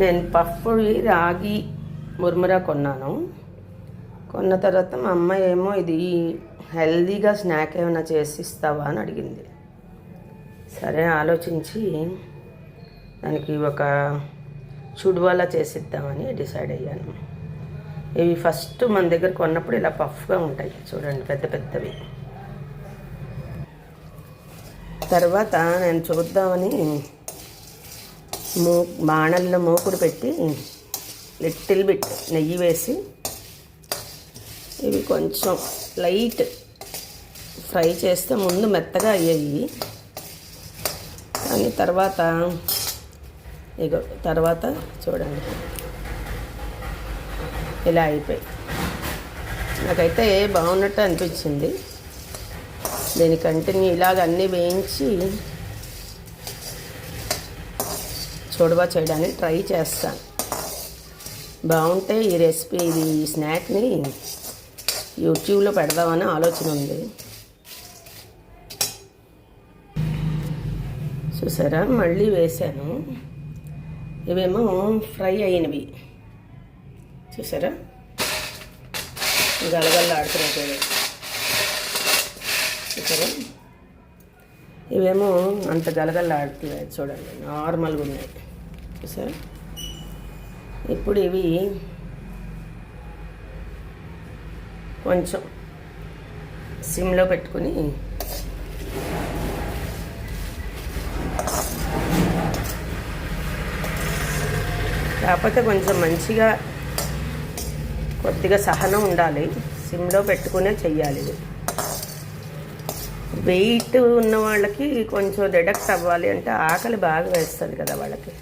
నేను పఫ్ఫువి రాగి మురుమురా కొన్నాను. కొన్న తర్వాత మా అమ్మ ఏమో ఇది హెల్దీగా స్నాక్ ఏమైనా చేసి ఇస్తావా అని అడిగింది. సరే ఆలోచించి దానికి ఒక చుడువాలా చేసిద్దామని డిసైడ్ అయ్యాను. ఇవి ఫస్ట్ మన దగ్గర కొన్నప్పుడు ఇలా పఫ్గా ఉంటాయి చూడండి, పెద్ద పెద్దవి. తర్వాత నేను చూద్దామని బాణల్లో మూకుడు పెట్టి లిటిల్ బిట్ నెయ్యి వేసి ఇవి కొంచెం లైట్ ఫ్రై చేస్తే ముందు మెత్తగా అయ్యాయి, కానీ తర్వాత చూడండి ఇలా అయిపోయి. నాకైతే బాగున్నట్టు అనిపించింది. దీని కంటిన్యూ ఇలాగ అన్నీ వేయించి చూడవా చేయడానికి ట్రై చేస్తాను. బాగుంటే ఈ రెసిపీ ఇది స్నాక్ని యూట్యూబ్లో పెడదామని ఆలోచన ఉంది. చూసారా, మళ్ళీ వేసాను. ఇవేమో ఫ్రై అయినవి చూసారా, గలగల్లాడుతున్నాయి చూసారా. ఇవేమో అంత గలగల్లాడుతున్నాయి చూడండి, నార్మల్గా ఉన్నాయి చూసారా. ఇప్పుడు ఇవి కొంచెం సిమ్లో పెట్టుకుని కాకపోతే కొంచెం మంచిగా కొద్దిగా సహనం ఉండాలి, సిమ్లో పెట్టుకునే చెయ్యాలి. ఇది వెయిట్ ఉన్న వాళ్ళకి కొంచెం డిడక్ట్ అవ్వాలి అంటే ఆకలి బాగా వేస్తుంది కదా వాళ్ళకి.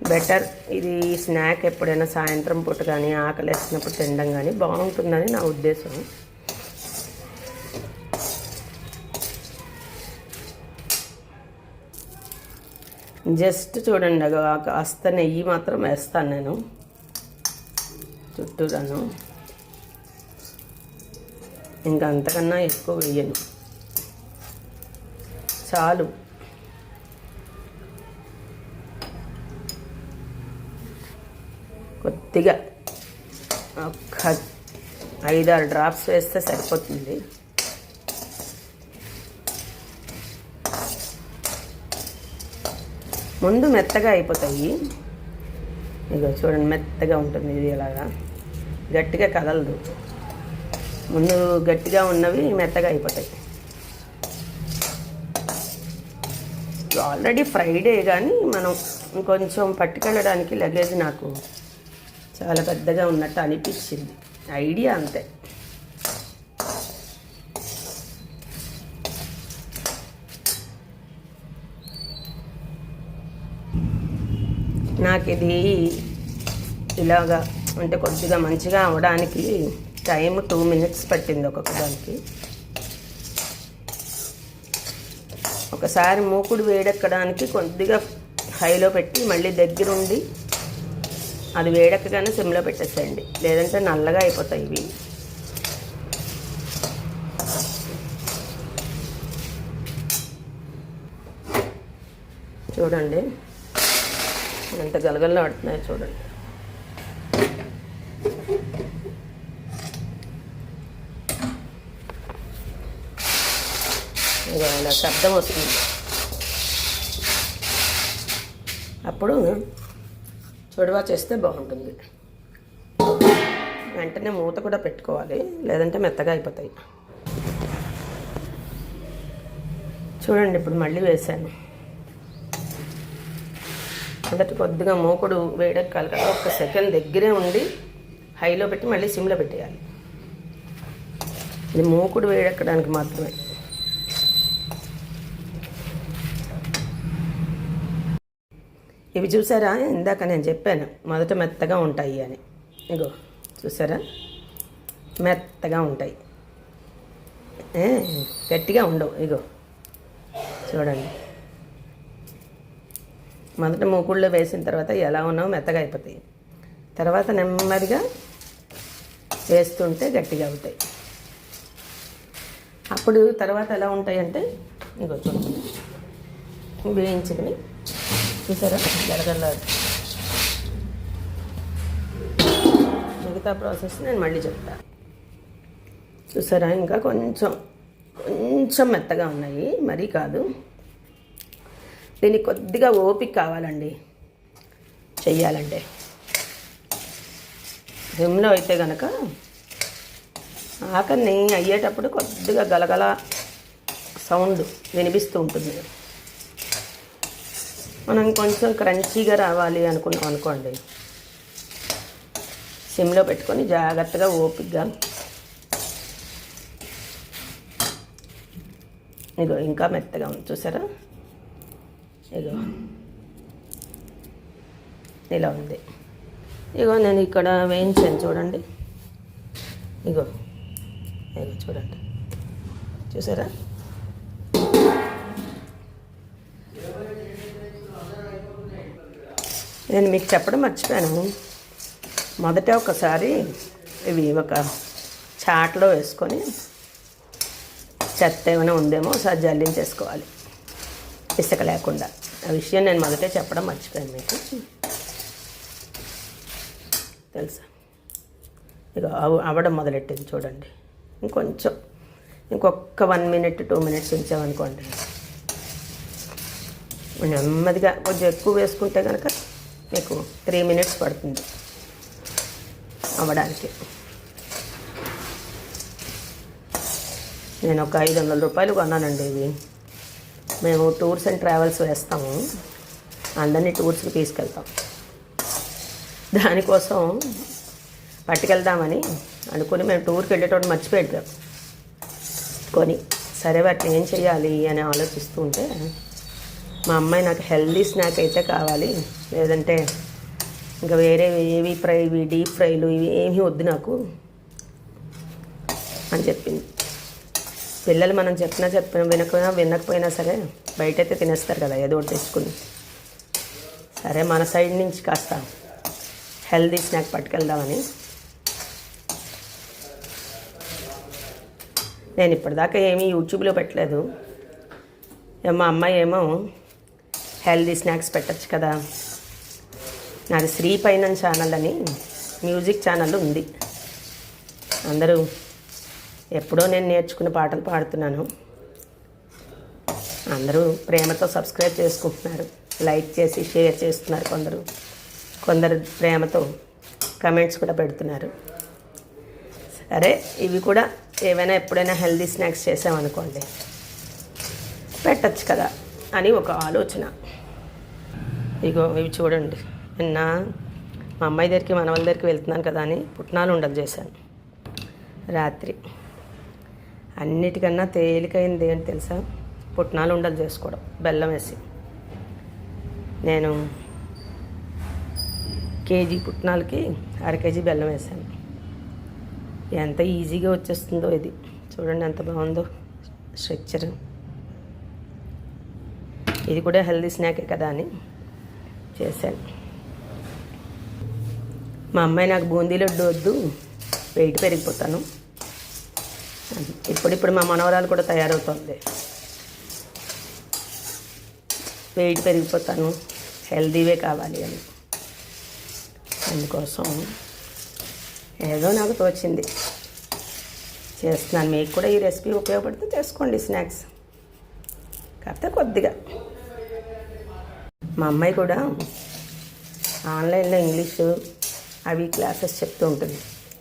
బెటర్ ఇది స్నాక్ ఎప్పుడైనా సాయంత్రం పూట కానీ ఆకలి వేసినప్పుడు తినడం కానీ బాగుంటుందని నా ఉద్దేశం. జస్ట్ చూడండి, కాస్త నెయ్యి మాత్రం వేస్తాను నేను చుట్టూరాను, ఇంకా అంతకన్నా ఎక్కువ వేయను, చాలు. కొద్దిగా ఒక 5-6 డ్రాప్స్ వేస్తే సరిపోతుంది. ముందు మెత్తగా అయిపోతాయి. ఇదిగో చూడండి, మెత్తగా ఉంటుంది. ఇది ఇలాగా గట్టిగా కదలదు. ముందు గట్టిగా ఉన్నవి మెత్తగా అయిపోతాయి. ఆల్రెడీ ఫ్రైడే కానీ మనం ఇంకొంచెం పట్టుకెళ్ళడానికి లగేజ్ నాకు చాలా పెద్దగా ఉన్నట్టు అనిపించింది. ఐడియా అంతే. నాకు ఇది ఇలాగా అంటే కొద్దిగా మంచిగా అవడానికి టైం 2 minutes పట్టింది ఒక్కొక్క దానికి. ఒకసారి మూకుడు వేడెక్కడానికి కొద్దిగా హైలో పెట్టి మళ్ళీ దగ్గరుండి అది వేడెక్కగానే సిమ్లో పెట్టేసేయండి, లేదంటే నల్లగా అయిపోతాయి ఇవి. చూడండి ఎంత గలగల్లో ఆడుతున్నాయో చూడండి. ఇలా శబ్దం వస్తుంది. అప్పుడు చూడవా చేస్తే బాగుంటుంది. వెంటనే మూత కూడా పెట్టుకోవాలి, లేదంటే మెత్తగా అయిపోతాయి. చూడండి, ఇప్పుడు మళ్ళీ వేసాను. మొదట కొద్దిగా మూకుడు వేడెక్కాలి కదా, 1 సెకండ్ దగ్గరే ఉండి హైలో పెట్టి మళ్ళీ సిమ్లో పెట్టేయాలి. ఇది మూకుడు వేడెక్కడానికి మాత్రమే. ఇవి చూసారా, ఇందాక నేను చెప్పాను మొదట మెత్తగా ఉంటాయి అని. ఇగో చూసారా, మెత్తగా ఉంటాయి, గట్టిగా ఉండవు. ఇగో చూడండి, మొదట మూకుళ్ళో వేసిన తర్వాత ఎలా ఉన్నావో మెత్తగా అయిపోతాయి. తర్వాత నెమ్మదిగా వేస్తుంటే గట్టిగా అవుతాయి. అప్పుడు తర్వాత ఎలా ఉంటాయంటే ఇగో చూడండి, వేయించుకుని చూసారా గలగల. మిగతా ప్రాసెస్ నేను మళ్ళీ చెప్తాను. చూసారా ఇంకా కొంచెం మెత్తగా ఉన్నాయి, మరీ కాదు. దీనికి కొద్దిగా ఓపిక కావాలండి చెయ్యాలంటే. సిమ్లో అయితే కనుక ఆఖరిని అయ్యేటప్పుడు కొద్దిగా గలగల సౌండ్ వినిపిస్తూ ఉంటుంది. మనం కొంచెం క్రంచీగా రావాలి అనుకున్నాం అనుకోండి, సిమ్లో పెట్టుకొని జాగ్రత్తగా ఓపికగా. ఇగో ఇంకా మెత్తగా ఉంది చూసారా, ఇగో ఇలా ఉంది. ఇగో నేను ఇక్కడ వేయించాను చూడండి, ఇగో ఇగో చూడండి, చూసారా. నేను మీకు చెప్పడం మర్చిపోయాను, మొదట ఒకసారి ఇవి ఒక చాట్లో వేసుకొని చెత్త ఏమైనా ఉందేమో ఒకసారి జల్లించేసుకోవాలి ఇసుక లేకుండా. ఆ విషయం నేను మొదటే చెప్పడం మర్చిపోయాను మీకు, తెలుసా. ఇక అవ్వడం మొదలెట్టింది చూడండి. ఇంకొక 1 minute 2 minutes ఉంచామనుకోండి, నెమ్మదిగా కొంచెం ఎక్కువ వేసుకుంటే కనుక మీకు 3 minutes పడుతుంది అవ్వడానికి. నేను ఒక 500 రూపాయలు కొన్నానండి ఇవి. మేము టూర్స్ అండ్ ట్రావెల్స్ వేస్తాము, అందరినీ టూర్స్కి తీసుకెళ్తాం. దానికోసం పట్టుకెళ్దామని అనుకుని మేము టూర్కి వెళ్ళేటప్పుడు మర్చిపోయాం కొని. సరే వాటిని ఏం చేయాలి అని ఆలోచిస్తూ ఉంటే మా అమ్మాయి నాకు హెల్దీ స్నాక్ అయితే కావాలి, లేదంటే ఇంకా వేరే ఏవి ఫ్రైవి డీప్ ఫ్రైలు ఇవి ఏమీ వద్దు నాకు అని చెప్పింది. పిల్లలు మనం వినకపోయినా సరే బయటైతే తినేస్తారు కదా ఏదో ఒకటి తెచ్చుకుని. సరే మన సైడ్ నుంచి కాస్త హెల్దీ స్నాక్ పట్టుకెళ్దామని నేను ఇప్పటిదాకా ఏమీ యూట్యూబ్లో పెట్టలేదు. మా అమ్మాయి ఏమో హెల్దీ స్నాక్స్ పెట్టచ్చు కదా, నాది శ్రీ పైన ఛానల్ అని మ్యూజిక్ ఛానల్ ఉంది. అందరూ ఎప్పుడో నేను నేర్చుకున్న పాటలు పాడుతున్నాను, అందరూ ప్రేమతో సబ్స్క్రైబ్ చేసుకుంటున్నారు, లైక్ చేసి షేర్ చేస్తున్నారు. కొందరు ప్రేమతో కమెంట్స్ కూడా పెడుతున్నారు. సరే ఇవి కూడా ఏవైనా ఎప్పుడైనా హెల్దీ స్నాక్స్ చేసామనుకోండి పెట్టచ్చు కదా అని ఒక ఆలోచన. ఇగో ఇవి చూడండి, నిన్న మా అమ్మాయి దగ్గరికి మనవల దగ్గరికి వెళ్తున్నాను కదా అని పుట్నాలు ఉండలు చేశాను రాత్రి. అన్నిటికన్నా తేలికైంది ఏంటి తెలుసా, పుట్నాలు ఉండలు చేసుకోవడం బెల్లం వేసి. నేను కేజీ పుట్నాలకి 1/2 kg బెల్లం వేసాను. ఎంత ఈజీగా వచ్చేస్తుందో ఇది చూడండి, ఎంత బాగుందో స్ట్రక్చర్. ఇది కూడా హెల్దీ స్నాకే కదా అని చేశాను. మా అమ్మాయి నాకు బూందీ లడ్డు వద్దు, వెయిట్ పెరిగిపోతాను. ఇప్పుడు మా మనవరాలు కూడా తయారవుతుంది, వెయిట్ పెరిగిపోతాను, హెల్దీవే కావాలి అని. అందుకోసం ఏదో నాకు తోచింది చేస్తున్నాను. మీకు కూడా ఈ రెసిపీ ఉపయోగపడితే చేసుకోండి స్నాక్స్, కాకపోతే కొద్దిగా. మా అమ్మాయి కూడా ఆన్లైన్లో ఇంగ్లీషు అవి క్లాసెస్ చెప్తూ ఉంటుంది.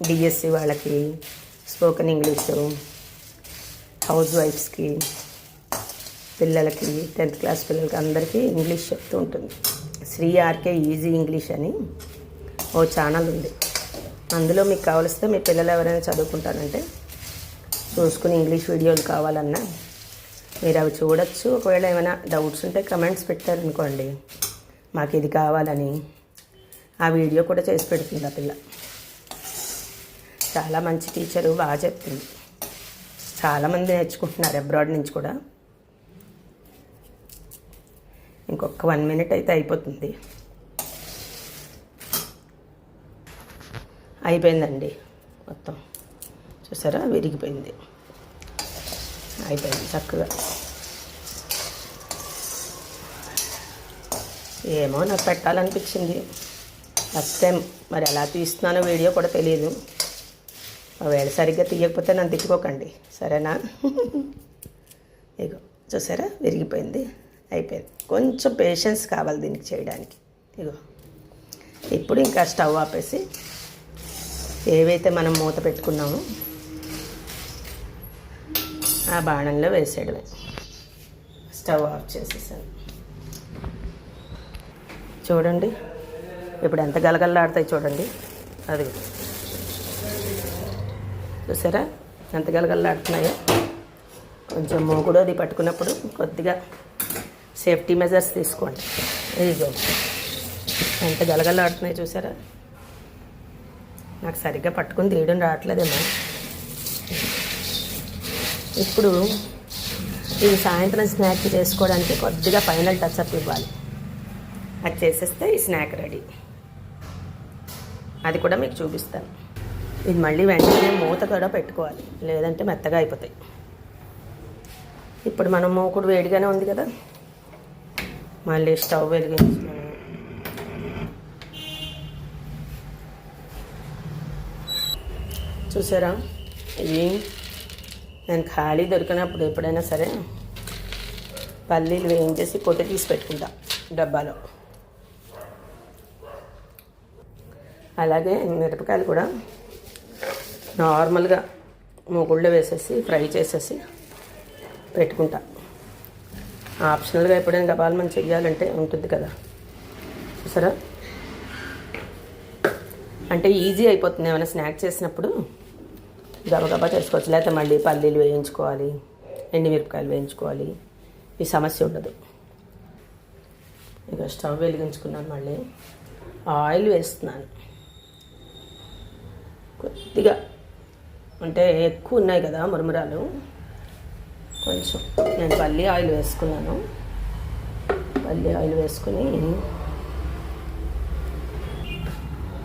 డిఎస్సి వాళ్ళకి, స్పోకెన్ ఇంగ్లీషు, హౌస్ వైఫ్స్కి, పిల్లలకి 10th class పిల్లలకి అందరికీ ఇంగ్లీష్ చెప్తూ ఉంటుంది. శ్రీ ఆర్కే ఈజీ ఇంగ్లీష్ అని ఓ ఛానల్ ఉంది. అందులో మీకు కావలిస్తే మీ పిల్లలు ఎవరైనా చదువుకుంటారంటే చూసుకుని ఇంగ్లీష్ వీడియోలు కావాలన్నా మీరు అవి చూడొచ్చు. ఒకవేళ ఏమైనా డౌట్స్ ఉంటే కమెంట్స్ పెట్టారనుకోండి, మాకు ఇది కావాలని, ఆ వీడియో కూడా చేసి పెడుతుంది ఆ పిల్ల. చాలా మంచి టీచరు, బాగా చెప్తుంది. చాలామంది నేర్చుకుంటున్నారు అబ్రాడ్ నుంచి కూడా. ఇంకొక 1 minute అయితే అయిపోతుంది. అయిపోయిందండి మొత్తం, చూసారా విరిగిపోయింది, అయిపోయింది చక్కగా. ఏమో నాకు పెట్టాలనిపించింది ఫస్ట్ టైం. మరి ఎలా తీస్తున్నానో వీడియో కూడా తెలియదు. ఒకవేళ సరిగ్గా తీయకపోతే నన్ను తిట్టుకోకండి, సరేనా? ఇగో చూసారా, విరిగిపోయింది, అయిపోయింది. కొంచెం పేషెన్స్ కావాలి దీనికి చేయడానికి. ఇగో ఇప్పుడు ఇంకా స్టవ్ ఆపేసి ఏవైతే మనం మూత పెట్టుకున్నామో ఆ బాణంలో వేసేయడమే. స్టవ్ ఆఫ్ చేసేసాను. చూడండి ఇప్పుడు ఎంత గలగల్లాడతాయి చూడండి. అది చూసారా ఎంత గలగల్లాడుతున్నాయో. కొంచెం మూకుడు అది పట్టుకున్నప్పుడు కొద్దిగా సేఫ్టీ మెజర్స్ తీసుకోండి. ఇదిగో ఎంత గలగల్లాడుతున్నాయో చూసారా. నాకు సరిగ్గా పట్టుకుని తీయడం రావట్లేదేమో. ఇప్పుడు ఈ సాయంత్రం స్నాక్ చేసుకోవడానికి కొద్దిగా ఫైనల్ టచ్అప్ ఇవ్వాలి. అది చేసేస్తే ఈ స్నాక్ రెడీ. అది కూడా మీకు చూపిస్తాను. ఇది మళ్ళీ వెంటనే మూత కూడా పెట్టుకోవాలి, లేదంటే మెత్తగా అయిపోతాయి. ఇప్పుడు మనం మూకుడు వేడిగానే ఉంది కదా, మళ్ళీ స్టవ్ వెలిగించుకుని చూసారా. ఇది నేను ఖాళీ దొరికినప్పుడు ఎప్పుడైనా సరే పల్లీలు వేయించేసి పొట్టు తీసి పెట్టుకుంటా డబ్బాలో. అలాగే మిరపకాయలు కూడా నార్మల్గా మూకుళ్ళో వేసేసి ఫ్రై చేసేసి పెట్టుకుంటా. ఆప్షనల్గా ఎప్పుడైనా గబాలు మనం చెయ్యాలంటే ఉంటుంది కదా, చూసారా. అంటే ఈజీ అయిపోతుంది. ఏమైనా స్నాక్ చేసినప్పుడు గబగబా చేసుకోవచ్చు. లేకపోతే మళ్ళీ పల్లీలు వేయించుకోవాలి, ఎండుమిరపకాయలు వేయించుకోవాలి, ఈ సమస్య ఉండదు. ఇక స్టవ్ వెలిగించుకున్నాను, మళ్ళీ ఆయిల్ వేస్తున్నాను కొద్దిగా. అంటే ఎక్కువ ఉన్నాయి కదా మురుమురాలు, కొంచెం నేను పల్లి ఆయిల్ వేసుకున్నాను. పల్లి ఆయిల్ వేసుకుని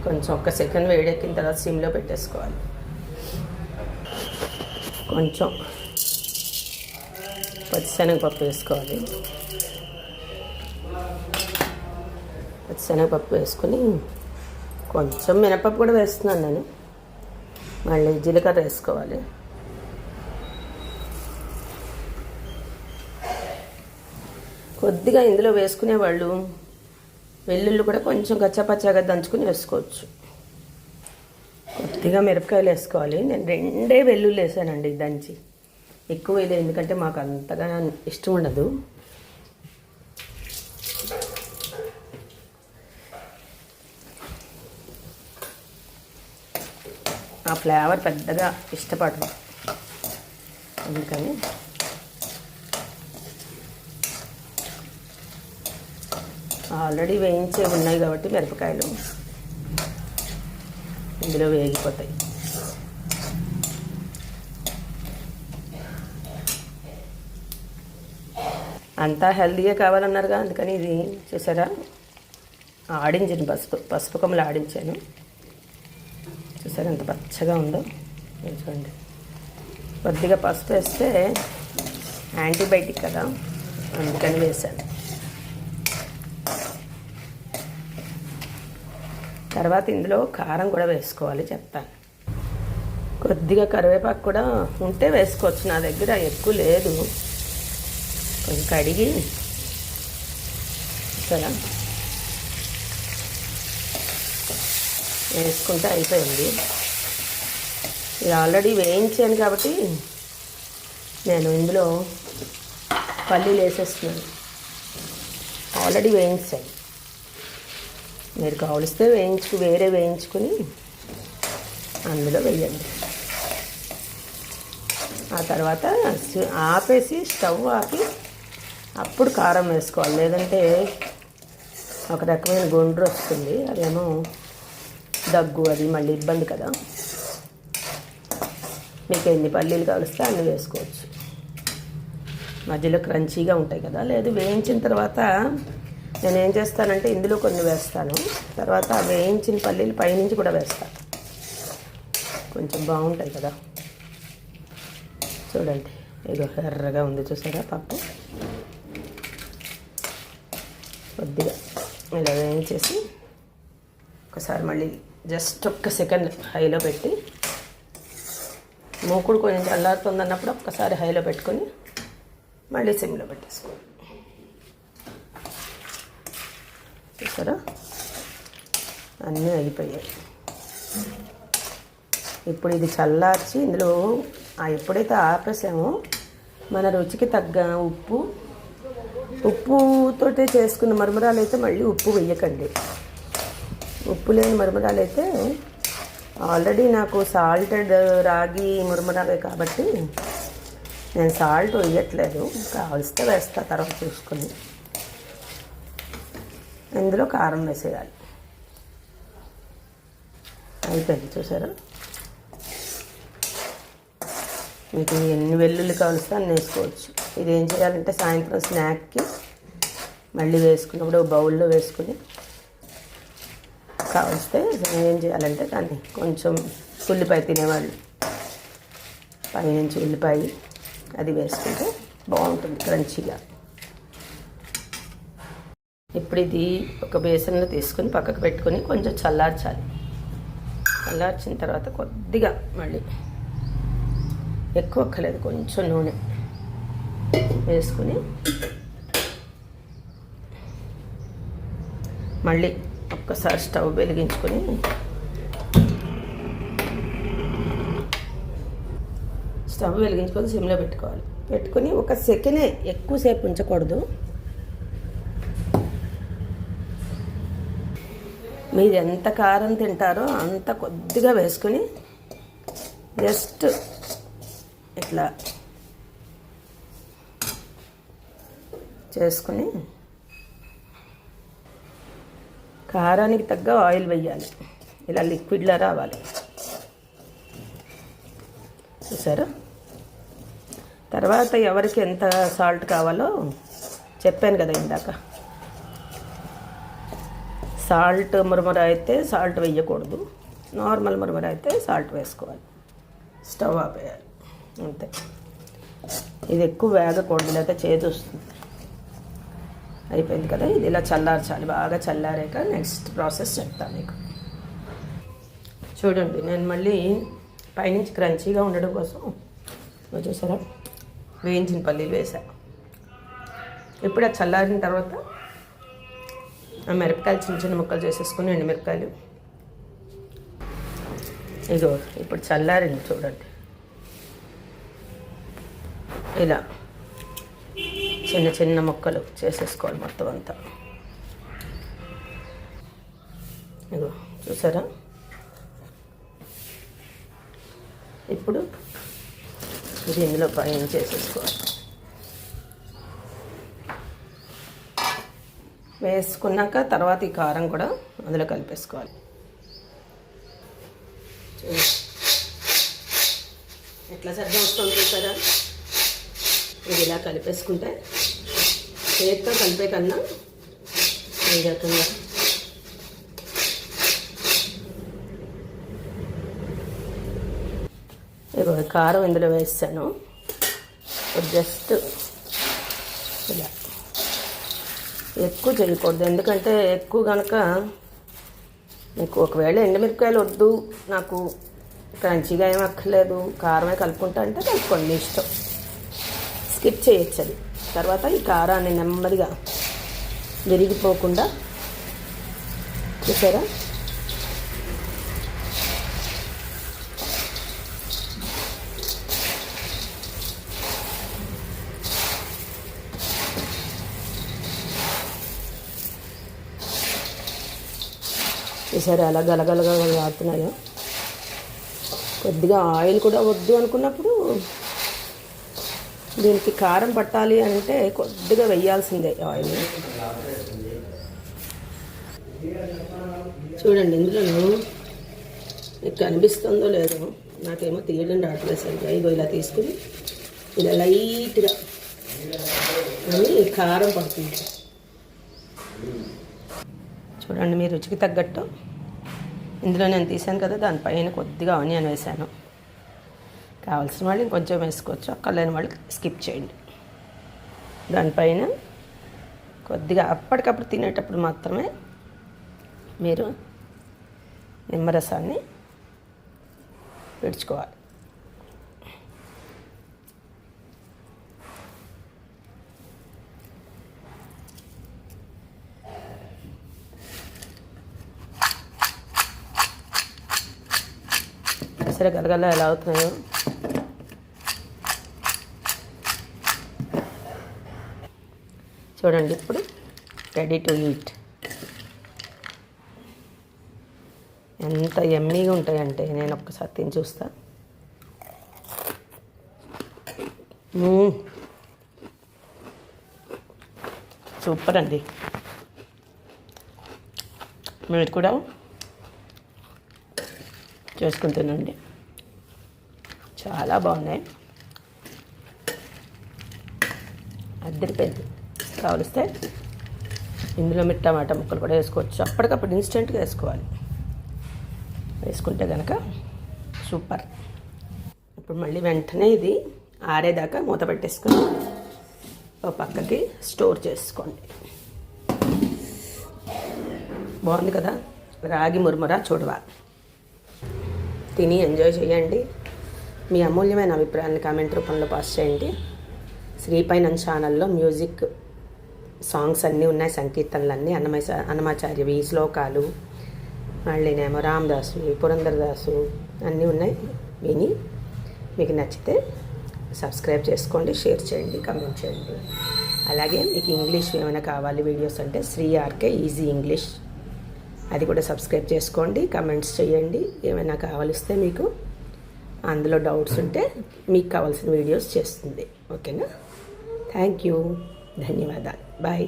కొంచెం ఒక్క సెకండ్ వేడెక్కిన తర్వాత సిమ్లో పెట్టేసుకోవాలి. కొంచెం పచ్చిశనగపప్పు వేసుకోవాలి. పచ్చిశనగపప్పు వేసుకొని కొంచెం మినపప్పు కూడా వేస్తున్నాను నేను. మళ్ళీ జీలకర్ర వేసుకోవాలి. కొద్దిగా ఇందులో వేసుకునేవాళ్ళు వెల్లుల్లి కూడా కొంచెం కచ్చాపచ్చాగా దంచుకుని వేసుకోవచ్చు. కొద్దిగా మిరపకాయలు వేసుకోవాలి. నేను 2 వెల్లుల్లి వేసానండి దంచి, ఎక్కువ వేయలేదు ఎందుకంటే మాకు అంతగా ఇష్టం ఉండదు. ఆ ఫ్లేవర్ పెద్దగా ఇష్టపడదు, అందుకని ఆల్రెడీ వేయించే ఉన్నాయి కాబట్టి మిరపకాయలు ఇందులో వేగిపోతాయి. అంతా హెల్తీగా కావాలన్నారుగా, అందుకని ఇది చూసారా ఆడించాను, పసుపు కొమ్మలు ఆడించాను. చూసారా ఎంత పచ్చగా ఉందో. చూడండి, కొద్దిగా పసుపు వేస్తే యాంటీబయాటిక్ కదా, అందుకని వేసాను. తర్వాత ఇందులో కారం కూడా వేసుకోవాలి, చెప్తాను. కొద్దిగా కరివేపాకు కూడా ఉంటే వేసుకోవచ్చు, నా దగ్గర ఎక్కువ లేదు. కొంచెం కడిగి సరే వేసుకుంటే అయిపోయింది. ఇది ఆల్రెడీ వేయించాను కాబట్టి నేను ఇందులో పల్లీలు వేసేస్తున్నాను. ఆల్రెడీ వేయించాను, మీరు కావలిస్తే వేరే వేయించుకొని అందులో వేయండి. ఆ తర్వాత ఆపేసి స్టవ్ ఆపి అప్పుడు కారం వేసుకోవాలి, లేదంటే ఒక రకమైన గుండ్రు వస్తుంది, అదేమో దగ్గు, అది మళ్ళీ ఇబ్బంది కదా. మీకు ఎన్ని పల్లీలు కావలిస్తే అన్ని వేసుకోవచ్చు, మధ్యలో క్రంచీగా ఉంటాయి కదా. లేదు వేయించిన తర్వాత నేను ఏం చేస్తానంటే ఇందులో కొన్ని వేస్తాను, తర్వాత వేయించిన పల్లీలు పైనుంచి కూడా వేస్తాను, కొంచెం బాగుంటాయి కదా. చూడండి ఇదో ఎర్రగా ఉంది చూసారా పప్పు. కొద్దిగా ఇలా వేయించేసి ఒకసారి మళ్ళీ జస్ట్ ఒక్క సెకండ్ హైలో పెట్టి మూకుడు కొంచెం చల్లారుతుంది అన్నప్పుడు ఒక్కసారి హైలో పెట్టుకొని మళ్ళీ సిమ్లో పెట్టేసుకోండి. చూసారా అన్నీ అయిపోయాయి. ఇప్పుడు ఇది చల్లార్చి ఇందులో ఎప్పుడైతే ఆపేసామో మన రుచికి తగ్గ ఉప్పుతోటే చేసుకున్న మరమరాలు అయితే మళ్ళీ ఉప్పు వేయకండి. ఉప్పు లేని మరమరాలు అయితే ఆల్రెడీ నాకు సాల్టెడ్ రాగి మురమరాలే కాబట్టి నేను సాల్ట్ వేయట్లేదు, కావలిస్తే వేస్తా తర్వాత చూసుకొని. ఇందులో కారం వేసేయాలి. అయిపోయింది చూసారా. మీకు ఎన్ని వెల్లుల్లి కావలిస్తే అన్ని వేసుకోవచ్చు. ఇది ఏం చేయాలంటే సాయంత్రం స్నాక్కి మళ్ళీ వేసుకున్నప్పుడు బౌల్లో వేసుకుని కావలిస్తే ఏం చేయాలంటే దాన్ని కొంచెం ఉల్లిపాయ తినేవాళ్ళు పైనుంచి ఉల్లిపాయ అది వేసుకుంటే బాగుంటుంది క్రంచీగా. ఇప్పుడు ఇది ఒక బేసన్లో తీసుకుని పక్కకు పెట్టుకొని కొంచెం చల్లార్చాలి. చల్లార్చిన తర్వాత కొద్దిగా మళ్ళీ ఎక్కువ ఒక్కలేదు కొంచెం నూనె వేసుకుని మళ్ళీ ఒక్కసారి స్టవ్ వెలిగించుకొని సిమ్లో పెట్టుకోవాలి. పెట్టుకొని ఒక సెకండే, ఎక్కువసేపు ఉంచకూడదు. మీరు ఎంత కారం తింటారో అంత కొద్దిగా వేసుకొని జస్ట్ ఇట్లా చేసుకుని కారానికి తగ్గ ఆయిల్ వేయాలి. ఇలా లిక్విడ్లా రావాలి. చూసారా. తర్వాత ఎవరికి ఎంత సాల్ట్ కావాలో చెప్పాను కదా ఇందాక. సాల్ట్ మురమర అయితే సాల్ట్ వేయకూడదు, నార్మల్ మురమర అయితే సాల్ట్ వేసుకోవాలి. స్టవ్ ఆపేయాలి అంతే. ఇది ఎక్కువ వేగకూడదు, లేకపోతే చేదు వస్తుంది. అయిపోయింది కదా. ఇది ఇలా చల్లార్చాలి. బాగా చల్లారాక నెక్స్ట్ ప్రాసెస్ చెప్తాను మీకు. చూడండి, నేను మళ్ళీ పైనుంచి క్రంచీగా ఉండడం కోసం చూసారా వేయించిన పల్లీలు వేసా. ఇప్పుడు అది చల్లారిన తర్వాత ఆ మిరపకాయలు చిన్న చిన్న ముక్కలు చేసేసుకుని ఎండుమిరపకాయలు ఇగో ఇప్పుడు చల్లారింది చూడండి. ఇలా చిన్న చిన్న ముక్కలు చేసేసుకోవాలి మొత్తం అంతా. ఇగో చూసారా. ఇప్పుడు ఇది ఇందులో పైన చేసేసుకోవాలి. వేసుకున్నాక తర్వాత ఈ కారం కూడా అందులో కలిపేసుకోవాలి. ఎట్లా సర్దం వస్తుంది చూసారా. ఇది ఇలా కలిపేసుకుంటే చేతితో కలిపే కన్నా ఏం కాకుండా ఇగో కారం ఇందులో వేస్తాను. జస్ట్ ఇలా ఎక్కువ చేయకూడదు, ఎందుకంటే ఎక్కువ కనుక మీకు ఒకవేళ ఎండుమిరపకాయలు వద్దు నాకు క్రంచీగా ఏం అక్కర్లేదు కారమే కలుపుకుంటా అంటే కలుపుకోండి, మీ ఇష్టం. స్కిప్ చేయొచ్చు అది. తర్వాత ఈ కారాన్ని నెమ్మదిగా విరిగిపోకుండా చూసారా చూసారా అలా గలగలగా ఆడుతున్నాయో. కొద్దిగా ఆయిల్ కూడా వద్దు అనుకున్నప్పుడు దీనికి కారం పట్టాలి అంటే కొద్దిగా వేయాల్సిందే ఆయిల్. చూడండి ఇందులో మీకు కనిపిస్తుందో లేదో, నాకేమో తీయడం రావట్లేదు సరిగ్గా. ఇగో ఇలా తీసుకుని ఇలా లైట్గా అని కారం పడుతుంది. చూడండి మీ రుచికి తగ్గట్టు ఇందులో నేను తీసాను కదా దానిపైన కొద్దిగా ఆనియన్ వేసాను. కావాల్సిన వాళ్ళు ఇంకొంచెం వేసుకోవచ్చు, అక్కర్లేని వాళ్ళు స్కిప్ చేయండి. దానిపైన కొద్దిగా అప్పటికప్పుడు తినేటప్పుడు మాత్రమే మీరు నిమ్మరసాన్ని విడుచుకోవాలి. సరే గలగల ఎలా అవుతున్నాయో చూడండి. ఇప్పుడు రెడీ టు ఈట్. ఎంత యమ్మీగా ఉంటాయంటే నేను ఒక్కసారి తిని చూస్తా. సూపర్ అండి. మీరు కూడా చేసుకుని తినండి, చాలా బాగున్నాయి. అద్దరిపోయింది. కావలిస్తే ఇందులో మీరు టమాటా ముక్కలు కూడా వేసుకోవచ్చు. అప్పటికప్పుడు ఇన్స్టెంట్గా వేసుకోవాలి. వేసుకుంటే కనుక సూపర్. ఇప్పుడు మళ్ళీ వెంటనే ఇది ఆరేదాకా మూత పెట్టేసుకొని ఒక పక్కకి స్టోర్ చేసుకోండి. బాగుంది కదా రాగి మురుముర చూడవా. తిని ఎంజాయ్ చేయండి. మీ అమూల్యమైన అభిప్రాయాన్ని కామెంట్ రూపంలో పాస్ చేయండి. శ్రీ ఫైనాన్స్ ఛానల్లో మ్యూజిక్ సాంగ్స్ అన్నీ ఉన్నాయి, సంకీర్తనలు అన్నీ, అన్నమాచార్యవి, శ్లోకాలు, మళ్ళీనేమో రామదాసు, పురంధరదాసు అన్నీ ఉన్నాయి. విని మీకు నచ్చితే సబ్స్క్రైబ్ చేసుకోండి, షేర్ చేయండి, కామెంట్ చేయండి. అలాగే మీకు ఇంగ్లీష్ ఏమైనా కావాలి వీడియోస్ అంటే శ్రీ ఆర్కే ఈజీ ఇంగ్లీష్, అది కూడా సబ్స్క్రైబ్ చేసుకోండి, కమెంట్స్ చేయండి. ఏమైనా కావాలిస్తే మీకు అందులో డౌట్స్ ఉంటే మీకు కావాల్సిన వీడియోస్ చేస్తుంది. ఓకేనా? Thank you. ధన్యవాదాలు. బాయ్.